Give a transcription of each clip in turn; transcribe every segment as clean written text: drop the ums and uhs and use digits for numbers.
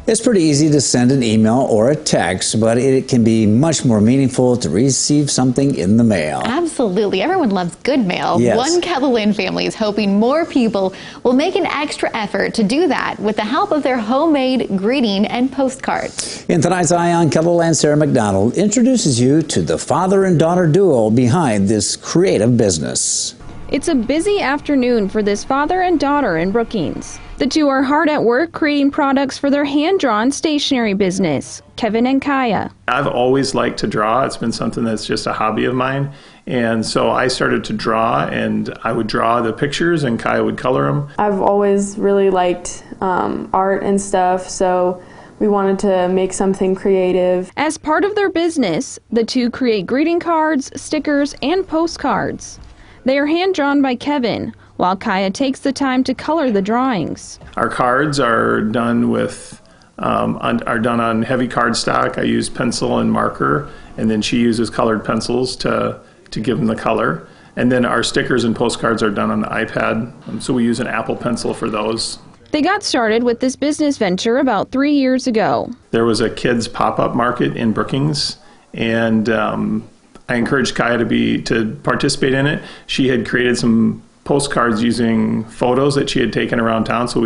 It's pretty easy to send an email or a text, but it can be much more meaningful to receive something in the mail. Absolutely. Everyone loves good mail. Yes. One KELOLAND family is hoping more people will make an extra effort to do that with the help of their homemade greeting and postcards. In tonight's Eye on KELOLAND, Sarah McDonald introduces you to the father and daughter duo behind this creative business. It's a busy afternoon for this father and daughter in Brookings. The two are hard at work creating products for their hand-drawn stationery business, Kevin and Kaya. I've always liked to draw. It's been something that's just a hobby of mine. And so I started to draw, and I would draw the pictures and Kaya would color them. I've always really liked art and stuff, so we wanted to make something creative. As part of their business, the two create greeting cards, stickers, and postcards. They are hand-drawn by Kevin, while Kaya takes the time to color the drawings. Our cards are done with on heavy cardstock. I use pencil and marker, and then she uses colored pencils to give them the color. And then our stickers and postcards are done on the iPad, so we use an Apple Pencil for those. They got started with this business venture about 3 years ago. There was a kids pop-up market in Brookings, and I encouraged Kaya to participate in it. She had created some postcards using photos that she had taken around town, so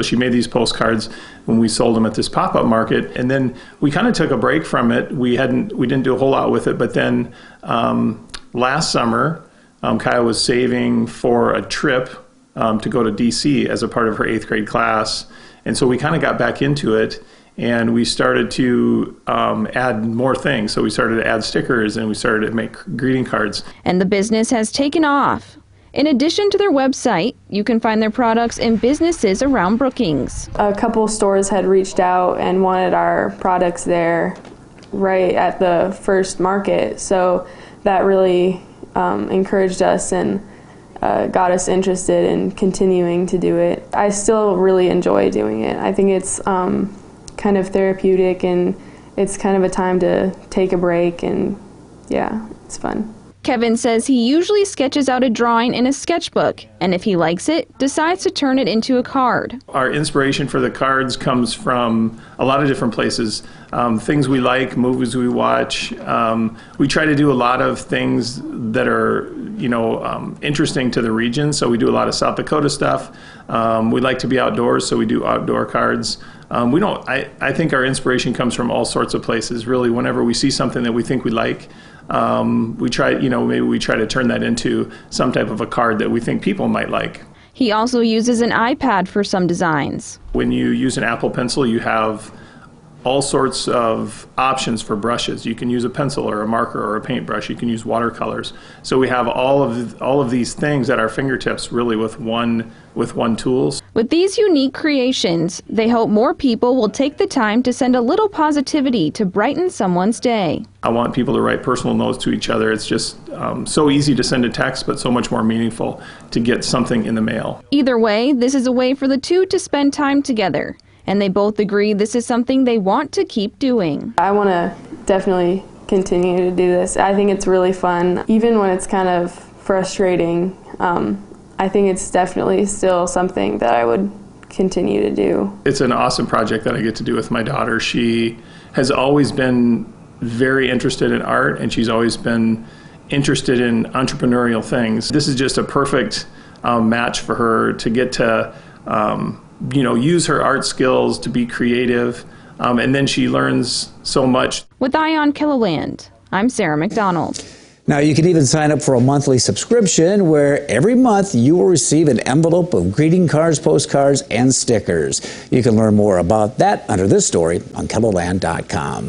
she made these postcards when we sold them at this pop-up market. And then we kind of took a break from it. We didn't do a whole lot with it, but then last summer Kaya was saving for a trip to go to DC as a part of her 8th grade class, and so we kind of got back into it. And we started to add more things. So we started to add stickers, and we started to make greeting cards. And the business has taken off. In addition to their website, you can find their products in businesses around Brookings. A couple stores had reached out and wanted our products there right at the first market. So that really encouraged us and got us interested in continuing to do it. I still really enjoy doing it. I think it's kind of therapeutic, and it's kind of a time to take a break, and yeah, it's fun. Kevin says he usually sketches out a drawing in a sketchbook, and if he likes it, decides to turn it into a card. Our inspiration for the cards comes from a lot of different places. Things we like, movies we watch. We try to do a lot of things that are, interesting to the region. So we do a lot of South Dakota stuff. We like to be outdoors, so we do outdoor cards. I think our inspiration comes from all sorts of places. Really, whenever we see something that we think we like, we try, maybe we try to turn that into some type of a card that we think people might like. He also uses an iPad for some designs. When you use an Apple Pencil, you have all sorts of options for brushes. You can use a pencil or a marker or a paintbrush. You can use watercolors. So we have all of these things at our fingertips, really, with one tool. With these unique creations, they hope more people will take the time to send a little positivity to brighten someone's day. I want people to write personal notes to each other. It's just so easy to send a text, but so much more meaningful to get something in the mail. Either way, this is a way for the two to spend time together. And they both agree this is something they want to keep doing. I want to definitely continue to do this. I think it's really fun. Even when it's kind of frustrating, I think it's definitely still something that I would continue to do. It's an awesome project that I get to do with my daughter. She has always been very interested in art, and she's always been interested in entrepreneurial things. This is just a perfect match for her to get to use her art skills to be creative, and then she learns so much. With Eye on KELOLAND, I'm Sarah McDonald. Now, you can even sign up for a monthly subscription where every month you will receive an envelope of greeting cards, postcards, and stickers. You can learn more about that under this story on KELOLAND.com.